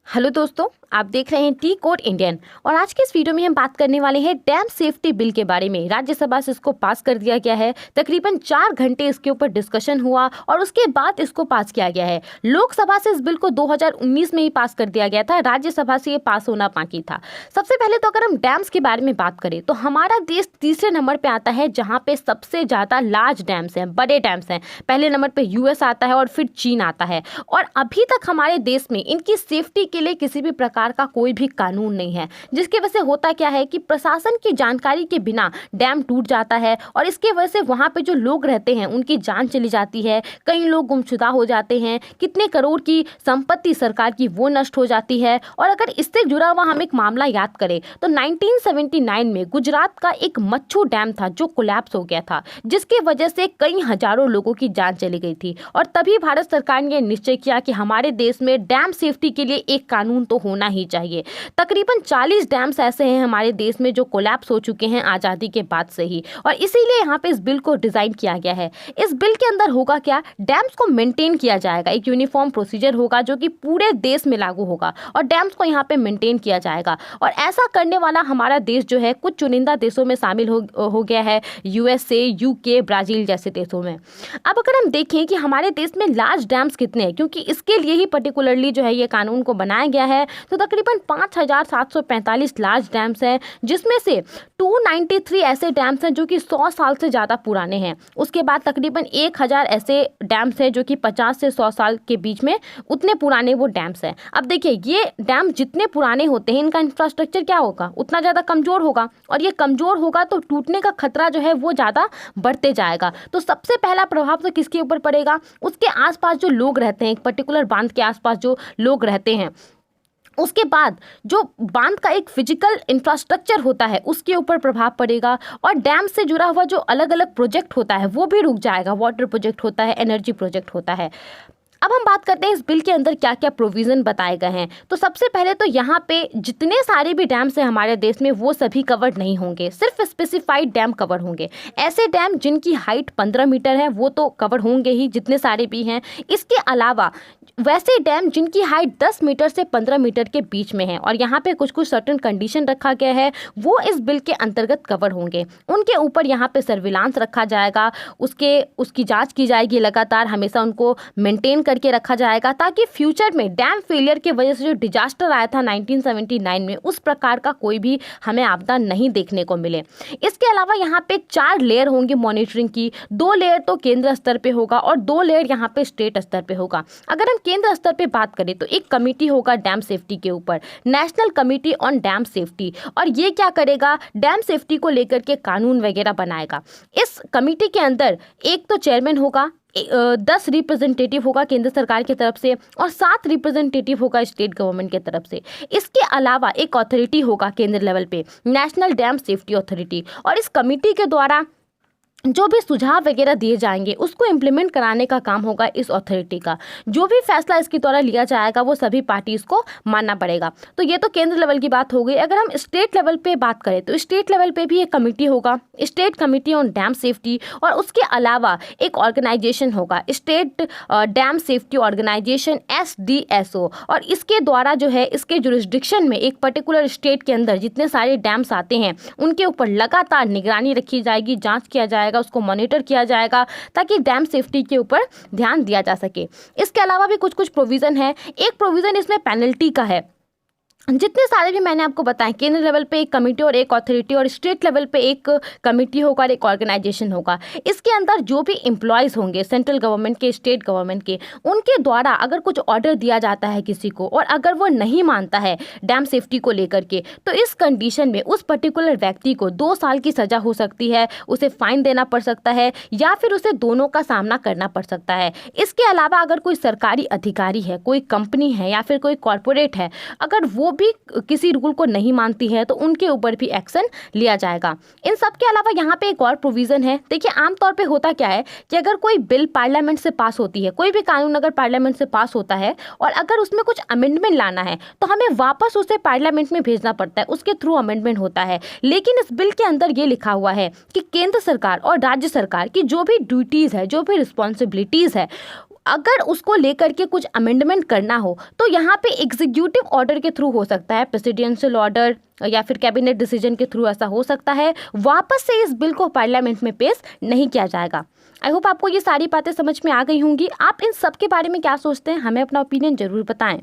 Hello दोस्तों, आप देख रहे हैं टी कोड इंडियन और आज के इस वीडियो में हम बात करने वाले हैं डैम सेफ्टी बिल के बारे में। राज्यसभा से इसको पास कर दिया गया है। तकरीबन 4 घंटे इसके ऊपर डिस्कशन हुआ और उसके बाद इसको पास किया गया है। लोकसभा से इस बिल को 2019 में ही पास कर दिया गया था, राज्यसभा से ये पास होना बाकी था। सबसे पहले तो अगर हम डैम्स के बारे में बात करें तो हमारा देश तीसरे नंबर पर आता है जहाँ पे सबसे ज़्यादा लार्ज डैम्स हैं, बड़े डैम्स हैं। पहले नंबर पर यूएस आता है और फिर चीन आता है। और अभी तक हमारे देश में इनकी सेफ्टी के लिए किसी भी प्रकार का कोई भी कानून नहीं है, जिसकी वजह से होता क्या है कि प्रशासन की जानकारी के बिना डैम टूट जाता है और इसके वजह से वहां पे जो लोग रहते हैं उनकी जान चली जाती है। कई लोग गुमशुदा हो जाते हैं, कितने करोड़ की संपत्ति सरकार की वो नष्ट हो जाती है। और अगर इससे जुड़ा हुआ हम एक मामला याद करें तो 1979 में गुजरात का एक मच्छू डैम था जो कोलैप्स हो गया था, जिसकी वजह से कई हजारों लोगों की जान चली गई थी। और तभी भारत सरकार ने निश्चय किया कि हमारे देश में डैम सेफ्टी के लिए एक कानून तो होना ही चाहिए। तकरीबन 40 डैम्स ऐसे हैं हमारे देश में जो कोलैप्स हो चुके हैं आज़ादी के बाद से ही, और इसीलिए यहाँ पे इस बिल को डिज़ाइन किया गया है। इस बिल के अंदर होगा क्या, डैम्स को मेंटेन किया जाएगा, एक यूनिफॉर्म प्रोसीजर होगा जो कि पूरे देश में लागू होगा और डैम्स को यहाँ पे मेंटेन किया जाएगा। और ऐसा करने वाला हमारा देश जो है कुछ चुनिंदा देशों में शामिल हो गया है, यूएसए, यूके, ब्राज़ील जैसे देशों में। अब अगर हम देखें कि हमारे देश में लार्ज डैम्स कितने हैं, क्योंकि इसके लिए ही पर्टिकुलरली जो है ये कानून को बनाया गया है, तो तकरीबन 5745 लार्ज डैम्स हैं, जिसमें से 293 ऐसे डैम्स हैं जो कि 100 साल से ज़्यादा पुराने हैं। उसके बाद तकरीबन 1000 ऐसे डैम्स हैं जो कि 50 से 100 साल के बीच में उतने पुराने वो डैम्स हैं। अब देखिए, ये डैम जितने पुराने होते हैं इनका इंफ्रास्ट्रक्चर क्या होगा, उतना ज़्यादा कमज़ोर होगा, और ये कमज़ोर होगा तो टूटने का खतरा जो है वो ज़्यादा बढ़ते जाएगा। तो सबसे पहला प्रभाव तो किसके ऊपर पड़ेगा, उसके आसपास जो लोग रहते हैं, एक पर्टिकुलर बांध के आसपास जो लोग रहते हैं। उसके बाद जो बांध का एक फिजिकल इंफ्रास्ट्रक्चर होता है उसके ऊपर प्रभाव पड़ेगा, और डैम से जुड़ा हुआ जो अलग अलग प्रोजेक्ट होता है वो भी रुक जाएगा। वाटर प्रोजेक्ट होता है, एनर्जी प्रोजेक्ट होता है। अब हम बात करते हैं इस बिल के अंदर क्या क्या प्रोविज़न बताए गए हैं। तो सबसे पहले तो यहाँ पे जितने सारे भी डैम्स हैं हमारे देश में वो सभी कवर्ड नहीं होंगे, सिर्फ स्पेसिफाइड डैम कवर होंगे। ऐसे डैम जिनकी हाइट 15 मीटर है वो तो कवर होंगे ही, जितने सारे भी हैं। इसके अलावा वैसे डैम जिनकी हाइट 10 मीटर से 15 मीटर के बीच में है और यहाँ पे कुछ कुछ सर्टेन कंडीशन रखा गया है, वो इस बिल के अंतर्गत कवर होंगे। उनके ऊपर यहाँ पे सर्विलांस रखा जाएगा, उसकी जांच की जाएगी लगातार, हमेशा उनको मेंटेन करके रखा जाएगा, ताकि फ्यूचर में डैम फेलियर की वजह से जो डिजास्टर आया था 1979 में उस प्रकार का कोई भी हमें आपदा नहीं देखने को मिले। इसके अलावा यहाँ पे 4 लेयर होंगी मॉनिटरिंग की, 2 लेयर तो केंद्र स्तर पे होगा और 2 लेयर यहाँ पे स्टेट स्तर पे होगा। अगर हम केंद्र स्तर पे बात करें तो एक कमेटी होगा डैम सेफ्टी के ऊपर, national committee on dam safety, और ये क्या करेगा, डैम सेफ्टी को लेकर के कानून वगैरह बनाएगा। इस कमेटी के अंदर एक तो चेयरमैन होगा, 10 रिप्रेजेंटेटिव होगा केंद्र सरकार की तरफ से और 7 रिप्रेजेंटेटिव होगा स्टेट गवर्नमेंट की तरफ से। इसके अलावा एक अथॉरिटी होगा केंद्र लेवल पे, नेशनल डैम सेफ्टी अथॉरिटी, और इस कमेटी के द्वारा जो भी सुझाव वगैरह दिए जाएंगे उसको इम्प्लीमेंट कराने का काम होगा इस अथॉरिटी का। जो भी फैसला इसके द्वारा लिया जाएगा वो सभी पार्टीज को मानना पड़ेगा। तो ये तो केंद्र लेवल की बात हो गई। अगर हम स्टेट लेवल पे बात करें तो स्टेट लेवल पे भी एक कमेटी होगा, state committee on dam safety, और उसके अलावा एक ऑर्गेनाइजेशन होगा, state dam safety organization SDSO, और इसके द्वारा जो है इसके जुरिस्डिक्शन में एक पर्टिकुलर स्टेट के अंदर जितने सारे डैम्स आते हैं उनके ऊपर लगातार निगरानी रखी जाएगी, जाँच किया जाएगा, उसको मॉनिटर किया जाएगा, ताकि डैम सेफ्टी के ऊपर ध्यान दिया जा सके। इसके अलावा भी कुछ कुछ प्रोविज़न है। एक प्रोविज़न इसमें पेनल्टी का है। जितने सारे भी मैंने आपको बताए, केंद्र लेवल पे एक कमेटी और एक अथॉरिटी, और स्टेट लेवल पे एक कमेटी होगा और एक ऑर्गेनाइजेशन होगा। इसके अंदर जो भी एम्प्लॉयज़ होंगे सेंट्रल गवर्नमेंट के, स्टेट गवर्नमेंट के, उनके द्वारा अगर कुछ ऑर्डर दिया जाता है किसी को और अगर वो नहीं मानता है डैम सेफ्टी को लेकर के, तो इस कंडीशन में उस पर्टिकुलर व्यक्ति को 2 साल की सज़ा हो सकती है, उसे फाइन देना पड़ सकता है, या फिर उसे दोनों का सामना करना पड़ सकता है। इसके अलावा अगर कोई सरकारी अधिकारी है, कोई कंपनी है या फिर कोई कॉरपोरेट है, अगर वो भी किसी रूल को नहीं मानती है तो उनके ऊपर भी एक्शन लिया जाएगा। इन सब के अलावा यहाँ पे एक और प्रोविज़न है। देखिए, आमतौर पे होता क्या है कि अगर कोई बिल पार्लियामेंट से पास होती है, कोई भी कानून अगर पार्लियामेंट से पास होता है और अगर उसमें कुछ अमेंडमेंट लाना है तो हमें वापस उसे पार्लियामेंट में भेजना पड़ता है, उसके थ्रू अमेंडमेंट होता है। लेकिन इस बिल के अंदर ये लिखा हुआ है कि केंद्र सरकार और राज्य सरकार की जो भी ड्यूटीज़ है, जो भी रिस्पॉन्सिबिलिटीज़ है, अगर उसको लेकर के कुछ अमेंडमेंट करना हो तो यहाँ पे एग्जीक्यूटिव ऑर्डर के थ्रू हो सकता है, प्रेसिडेंशियल ऑर्डर या फिर कैबिनेट डिसीजन के थ्रू ऐसा हो सकता है। वापस से इस बिल को पार्लियामेंट में पेश नहीं किया जाएगा। आई होप आपको ये सारी बातें समझ में आ गई होंगी। आप इन सब के बारे में क्या सोचते हैं, हमें अपना ओपिनियन जरूर बताएं।